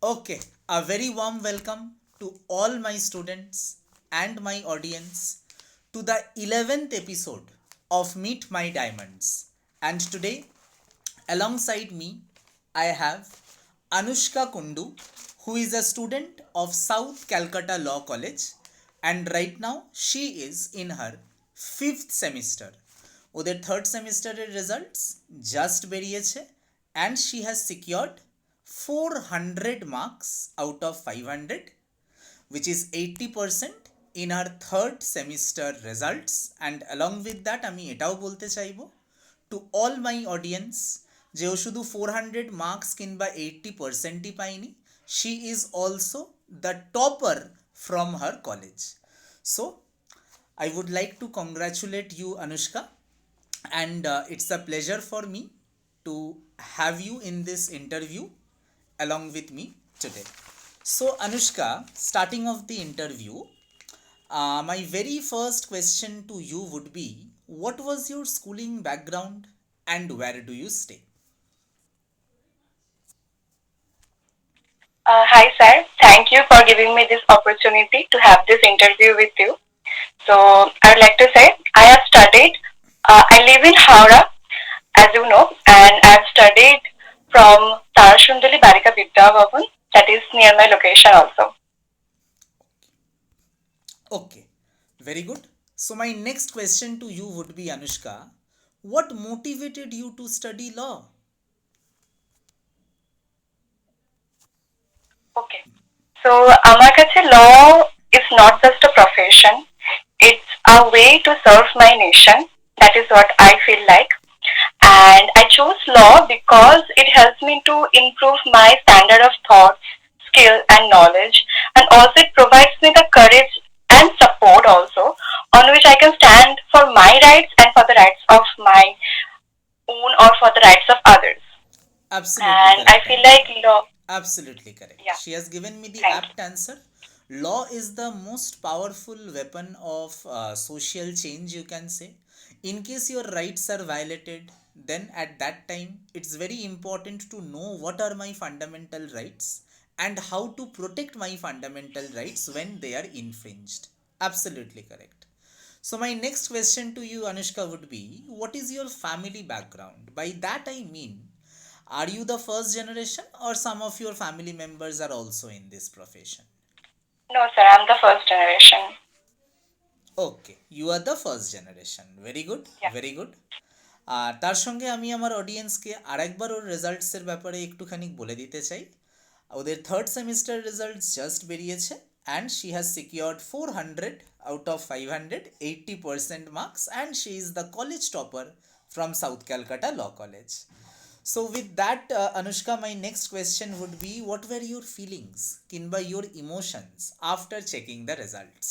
Okay, a very warm welcome to all my students and my audience to the 11th episode of Meet My Diamonds. And today, alongside me, I have Anoushka Kundu, who is a student of South Calcutta Law College, and right now she is in her 5th semester. ওদের third সেমিস্টারের results just বেরিয়েছে and she has secured 400 marks out of 500, which is 80% in our third semester results. And along with that আমি এটাও বলতে চাইবো to all my audience যে ও শুধু 400 marks কিংবা 80%ই পায়নি, she is also the topper from her college. So I would like to congratulate you, Anoushka, and it's a pleasure for me to have you in this interview along with me today. So, Anoushka, starting off the interview, my very first question to you would be, what was your schooling background and where do you stay? Hi, sir. Thank you for giving me this opportunity to have this interview with you. So, I would like to say I have studied, I live in Howrah, as you know, and I have studied from Tarashundali Barika Vidya Bhavan, that is near my location also. Okay, very good. So, my next question to you would be, Anushka, what motivated you to study law? Okay. So, আমার কাছে law is not just a profession, it's a way to serve my nation. That is what I feel like. And I chose law because it helps me to improve my standard of thoughts, skill, and knowledge. And also, it provides me the courage and support also on which I can stand for my rights and for the rights of my own or for the rights of others. Absolutely And I correct, feel like Anushka. law, Absolutely correct. yeah, She has given me the thank you. apt answer. Law is the most powerful weapon of social change, you can say. In case your rights are violated, then at that time it's very important to know what are my fundamental rights and how to protect my fundamental rights when they are infringed. Absolutely correct. So, my next question to you, Anushka, would be, what is your family background? By that I mean, are you the first generation or some of your family members are also in this profession? No, sir, I'm the first generation. Okay, you are the first generation, very good, Yeah. Very good. আর তার সঙ্গে আমি আমার অডিয়েন্সকে আরেকবার ওর রেজাল্টসের ব্যাপারে একটুখানি বলে দিতে চাই. ওদের থার্ড সেমিস্টার রেজাল্টস জাস্ট বেরিয়েছে and she has secured 400 out of 500, 80% marks, and she is the college topper from South Calcutta law college. So, with that, Anushka, my next question would be, what were your feelings, kinba your emotions after checking the results?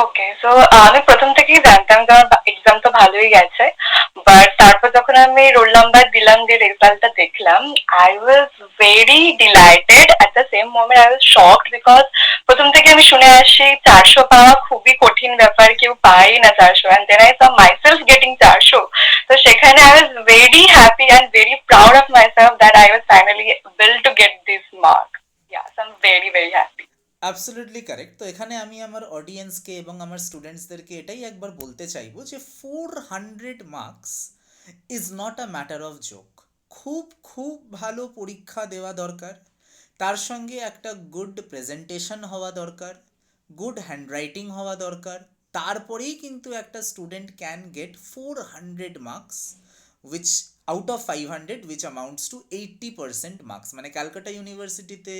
Okay, so আমি প্রথম থেকেই জানতাম যে আমার exam তো ভালোই গেছে, but তারপর যখন আমি রোল নাম্বার দিলাম, যে রেজাল্টটা দেখলাম, I was very delighted. At the same moment I was shocked, because প্রথম থেকে আমি শুনে আসছি 400 পাওয়া খুবই কঠিন ব্যাপার, কেউ পাই না 400, and then I saw myself getting 400। তো সেখানে I was very happy and very proud of myself that I was finally able to get this mark. Yeah, so I am very very happy. Absolutely correct. তো এখানে আমি আমার অডিয়েন্সকে এবং আমার স্টুডেন্টসদেরকে এটাই একবার বলতে চাইবো যে 400 marks is not a matter of joke. খুব খুব ভালো পরীক্ষা দেওয়া দরকার, তার সঙ্গে একটা গুড প্রেজেন্টেশন হওয়া দরকার, গুড হ্যান্ডরাইটিং হওয়া দরকার, তারপরেই কিন্তু একটা student can get 400 marks, which out of 500, which amounts to 80% marks. মানে ক্যালকাটা ইউনিভার্সিটিতে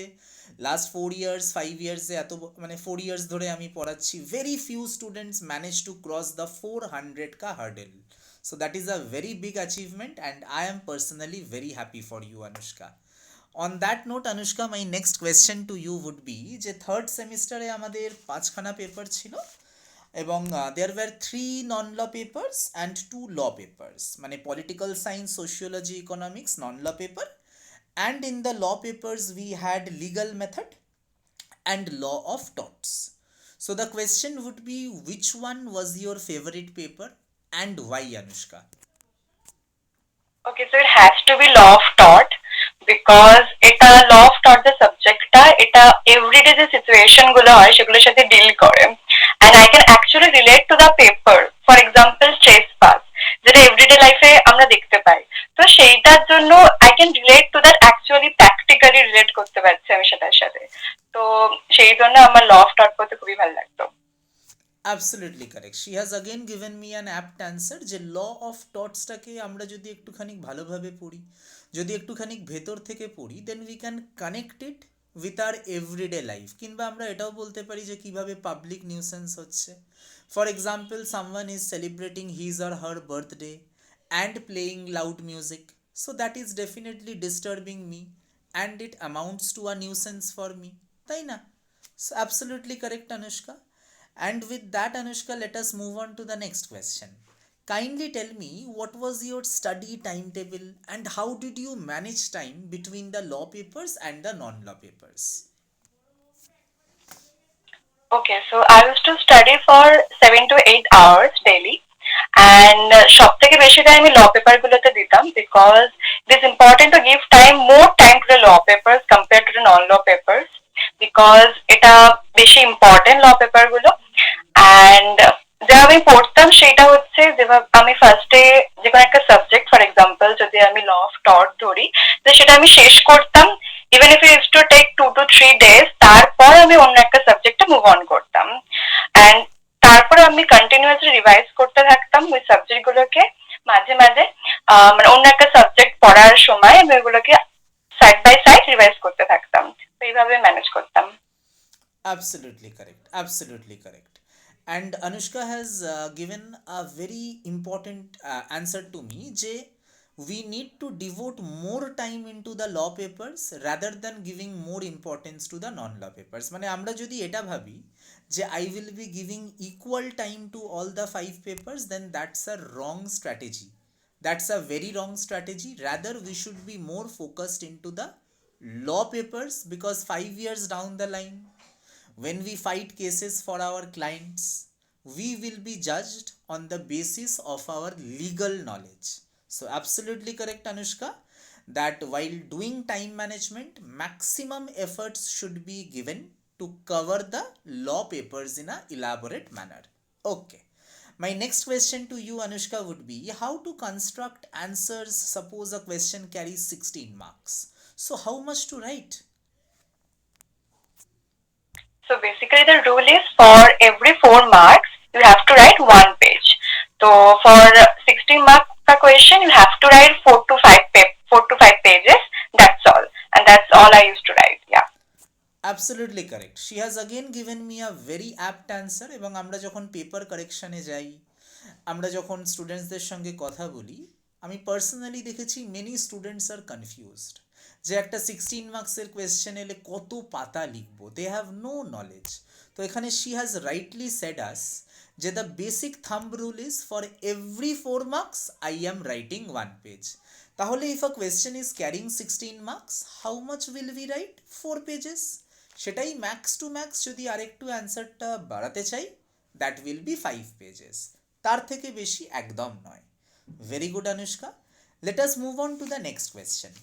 লাস্ট 4 ইয়ার্স 5 ইয়ার্সে এত মানে 4 ইয়ার্স ধরে আমি পড়াচ্ছি, very few students manage to cross the 400 কা হার্ডেল. So that is a very big achievement and I am personally very happy for you, Anushka. On that note, Anushka, my next question to you would be যে third সেমিস্টারে আমাদের 5খানা paper ছিল এবং there were 3 non law papers and 2 law papers, মানে political science, sociology, economics non law paper, and in the law papers we had legal method and law of torts. So the question would be, which one was your favorite paper and why, Anushka? Okay, so it has to be law of tort, because because এটা law of taught the সাবজেক্টটা এটা everyday যে situation গুলো হয় সেগুলোর সাথে deal করে and I can actually relate to the paper. For example trespass, যেটা এভরিডে লাইফে আমরা দেখতে পাই, তো সেইটার জন্য I can relate to that, actually practically relate করতে পারছি আমি সেটার সাথে। তো সেই জন্য আমার ল অফ টট পড়তে খুবই ভালো লাগতো। Absolutely correct, she has again given me an apt answer যে ল অফ টটসটাকে আমরা যদি একটুখানি ভালোভাবে পড়ি, যদি একটুখানি ভেতর থেকে পড়ি, then we can connect it with our everyday life, কিংবা আমরা এটাও বলতে পারি যে কিভাবে পাবলিক নিউসেন্স হচ্ছে। For example, someone is celebrating his or her birthday and playing loud music, so that is definitely disturbing me and it amounts to a nuisance for me, তাই না? So absolutely correct, Anushka. And with that, Anushka, let us move on to the next question. Kindly tell me, what was your study timetable and how did you manage time between the law papers and the non-law papers? Okay, so I used to study for 7 to 8 hours daily, and সব থেকে বেশি time আমি ল paper গুলোতে দিতাম, because it is important to give more time to the law papers compare to the non law papers, because এটা বেশি important law paper গুলো। And যা আমি পড়তাম সেটা হচ্ছে, যেভাবে আমি ফার্স্টে যে কোনো একটা সাবজেক্ট, ফর এক্সাম্পল যদি আমি ল অফ টট ধরি, তো সেটা আমি শেষ করতাম, even if use to take 2 to 3 days, তারপর আমি অন্য একটা সাবজেক্টে মুভ অন করতাম। অ্যান্ড তারপরে আমি কন্টিনিউয়াসলি রিভাইজ করতে থাকতাম ওই সাবজেক্ট গুলোকে। মাঝে মাঝে মানে অন্য একটা সাবজেক্ট পড়ার সময় আমি ওইগুলোকে সাইড বাই সাইড রিভাইজ করতে থাকতাম। তো এইভাবে ম্যানেজ করতাম। Absolutely correct. Absolutely correct. And Anushka has given a very important answer to me. Je, we need to devote more time into the law papers rather than giving more importance to the non-law papers. মানে আমরা যদি এটা ভাবি যে I will be giving equal time to all the 5 papers, then that's a wrong strategy. That's a very wrong strategy. Rather, we should be more focused into the law papers, because 5 years down the line, when we fight cases for our clients, we will be judged on the basis of our legal knowledge. So absolutely correct, Anushka, that while doing time management, maximum efforts should be given to cover the law papers in a elaborate manner. Okay, my next question to you, Anushka, would be how to construct answers. Suppose a question carries 16 marks, so how much to write? So basically the rule is, for every 4 marks you have to write 1 page. So for 16 mark per question you have to write 4 to 5 pages. That's all, and that's all I used to write. Yeah. Absolutely correct. She has again given me a very apt answer. এবং আমরা যখন paper কারেকশানে যাই, আমরা যখন স্টুডেন্টসদের সঙ্গে কথা বলি, আমি পার্সোনালি দেখেছি মেনি স্টুডেন্টস আর কনফিউজড যে একটা 16 মার্কসের কোয়েশ্চেন এলে কত পাতা লিখবো, দে হ্যাভ নো নলেজ। তো এখানে she has rightly said us যে the basic thumb rule is, for every 4 marks I am writing 1 page। তাহলে if a question is carrying 16 marks, how much will we write? 4 pages। সেটাই max to max যদি আরেকটু অ্যান্সারটা বাড়াতে চাই, that will be 5 pages, তার থেকে বেশি একদম নয়। Very good, Anushka. Let us move on to the next question.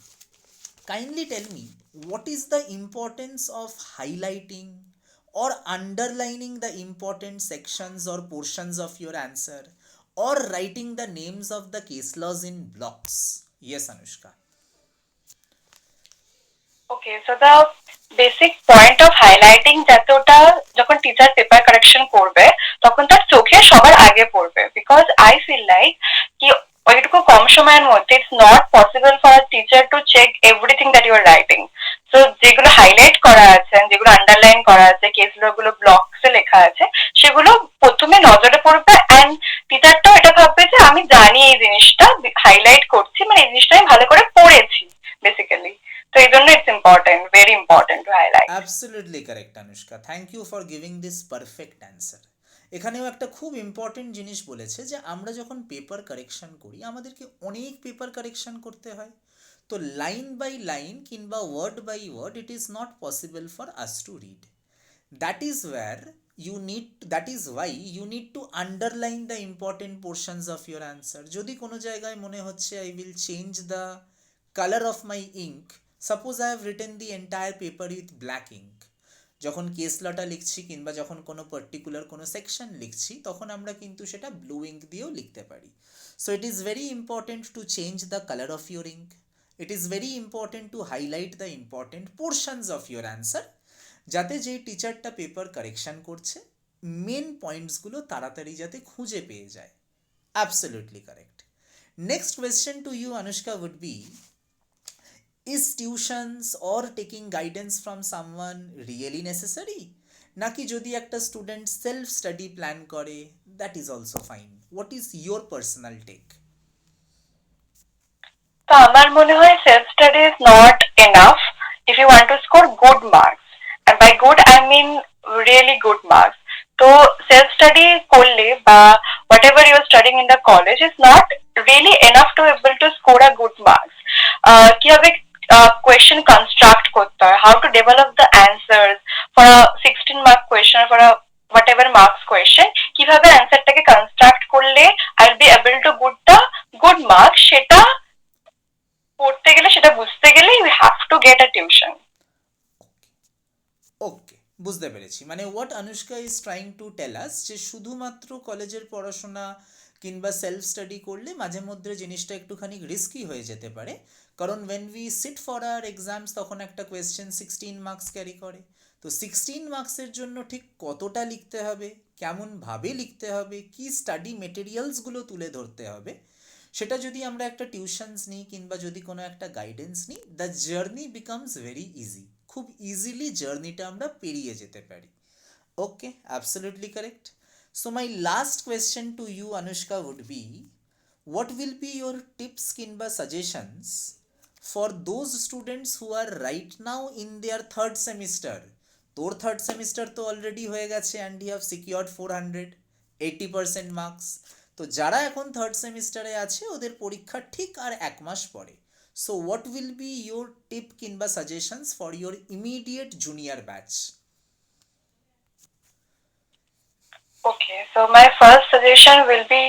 Kindly tell me, what is the importance of highlighting or underlining the important sections or portions of your answer, or writing the names of the case laws in blocks? Yes, Anushka. Okay, so the basic point of highlighting, যাতে ওটা যখন teacher paper correction করবে তখন তার চোখে সবার আগে পড়বে, বিকজ আই ফিল লাইক কি ওইটুকু কম সময়ের মধ্যে it's not possible for a teacher to check everything that you are writing. So যেগুলো হাইলাইট করা আছে, যেগুলো আন্ডারলাইন করা আছে, কেস গুলো ব্লকসে লেখা আছে, সেগুলো প্রথমে নজরে পড়বে, অ্যান্ড টিচারটাও এটা ভাববে যে আমি জানি এই জিনিসটা হাইলাইট করছি, মানে এই জিনিসটা আমি ভালো করে পড়েছি বেসিক্যালি। তো এই জন্য it's important, very important to highlight. Absolutely correct, Anushka. Thank you for giving this perfect answer. এখানেও একটা খুব ইম্পর্টেন্ট জিনিস বলেছে যে আমরা যখন পেপার কারেকশন করি, আমাদেরকে অনেক পেপার কারেকশন করতে হয়। তো লাইন বাই লাইন কিংবা word by word it is not possible for us to read. That is why you need to underline the important portions of your answer. যদি কোনো জায়গায় মনে হচ্ছে I will change the colour of my ink, suppose I have written the entire paper with black ink, যখন কেস লটা লিখছি কিংবা যখন কোনো পার্টিকুলার কোনো সেকশন লিখছি তখন আমরা কিন্তু সেটা ব্লু ইঙ্ক দিয়েও লিখতে পারি। So it is very important to change the colour of your ink, it is very important to highlight the important portions of your answer, যাতে যেই টিচারটা পেপার কারেকশন করছে মেন পয়েন্টসগুলো তাড়াতাড়ি যাতে খুঁজে পেয়ে যায়। Absolutely correct. Next question to you Anushka would be, is tuitions or taking guidance from someone really necessary, নাকি যদি একটা স্টুডেন্ট সেলফ স্টাডি প্ল্যান করে that is also fine? What is your personal take? তো আমার মনে হয় self study is not enough if you want to score good marks, and by good I mean really good marks. তো self study করলে বা whatever you are studying in the college is not really enough to able to score a good marks. কিভাবে question construct করতে হয়, how to develop the answers for a 16 mark question, for a whatever marks question, কিভাবে অ্যান্সারটাকে construct করলে I'll be able to get the good marks, সেটা পড়তে গেলে, সেটা বুঝতে গেলে you have to get a tuition. ওকে, বুঝতে পেরেছি। মানে what Anushka is trying to tell us যে শুধুমাত্র কলেজের পড়াশোনা কিংবা সেলফ স্টাডি করলে মাঝে মধ্যে জিনিসটা একটুখানি রিস্কি হয়ে যেতে পারে, কারণ when we sit for our exams তখন একটা কোয়েশ্চেন 16 মার্কস ক্যারি করে। তো 16 মার্কসের জন্য ঠিক কতটা লিখতে হবে, কেমনভাবে লিখতে হবে, কি স্টাডি মেটেরিয়ালসগুলো তুলে ধরতে হবে, সেটা যদি আমরা একটা টিউশনস নিই কিংবা যদি কোনো একটা গাইডেন্স নিই, the journey becomes very easy, খুব ইজিলি জার্নিটা আমরা পেরিয়ে যেতে পারি। Okay, absolutely correct. So my last question to you Anushka would be, what will be your tips কিংবা suggestions for those students who are right now in their third semester? তোর third semester তো already হয়ে গেছে and you have secured 400, 80% marks. তো যারা এখন third সেমিস্টারে আছে ওদের পরীক্ষা ঠিক আর এক মাস পরে। So what will be your tip কিংবা suggestions for your immediate junior batch? Okay, so my first suggestion will be,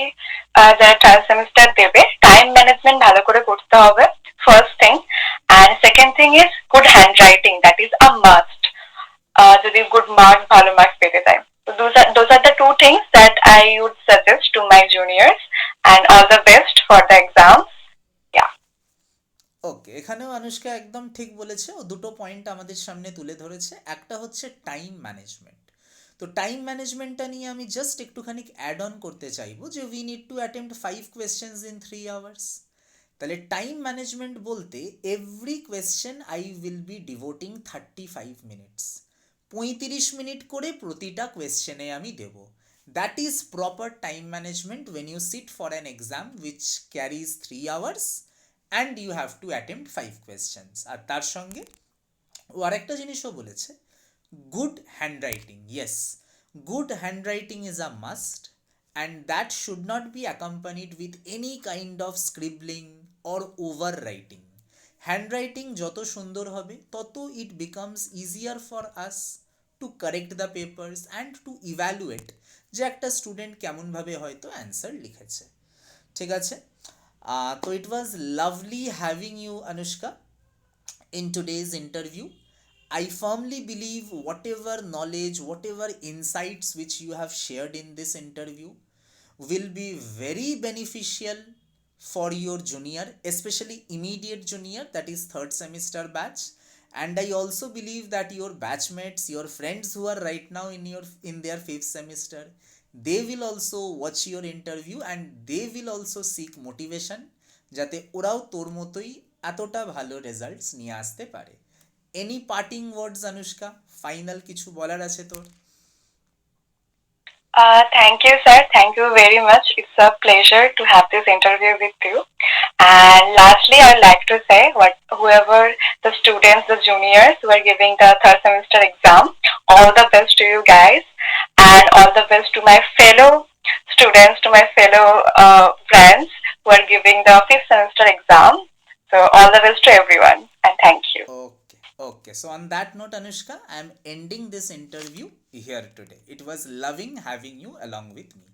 যারা থার্ড সেমিস্টার দেবে টাইম ম্যানেজমেন্ট ভালো করে করতে হবে, first thing. And second thing is good handwriting, that is a must, যদি good marks ভালো marks পেতে চায়। So those are the two things that I would suggest to my juniors, and all the best for the exams. Yeah. ওকে, এখানেও অনুষ্কা একদম ঠিক বলেছে, ও দুটো point আমাদের সামনে তুলে ধরেছে। একটা হচ্ছে টাইম ম্যানেজমেন্ট। তো টাইম ম্যানেজমেন্টটা নিয়ে আমি জাস্ট একটুখানি অ্যাড অন করতে চাইবো যে we need to attempt 5 questions in 3 hours. তাহলে টাইম ম্যানেজমেন্ট বলতে every question I will be devoting 35 minutes, 35 minute করে প্রতিটা কোয়েশ্চেনে আমি দেব। That is proper time management when you sit for an exam which carries 3 hours and you have to attempt 5 questions. আর তার সঙ্গে ও আরেকটা জিনিসও বলেছে, good handwriting. Yes, good handwriting is a must and that should not be accompanied with any kind of scribbling or overwriting. Handwriting যত সুন্দর হবে তত it becomes easier for us to correct the papers and to evaluate যে একটা student কেমনভাবে হয়তো answer লিখেছে। ঠিক আছে, তো it was lovely having you Anushka in today's interview. I firmly believe whatever knowledge, whatever insights which you have shared in this interview will be very beneficial for your junior, especially immediate junior, that is third semester batch. And I also believe that your batchmates, your friends who are right now in their fifth semester, they will also watch your interview and they will also seek motivation যাতে ওরাও তোর মতোই এতটা ভালো results নিয়ে আসতে পারে। Any parting ওয়ার্ডস Anushka, final কিছু বলার আছে তোর? Thank you, sir. Thank you very much. It's a pleasure to have this interview with you. And lastly, I would like to say, whoever the students, the juniors who are giving the third semester exam, all the best to you guys, and all the best to my fellow students, to my fellow friends who are giving the fifth semester exam. So all the best to everyone, and thank you. Okay. So on that note, Anushka, I am ending this interview here today. It was loving having you along with me.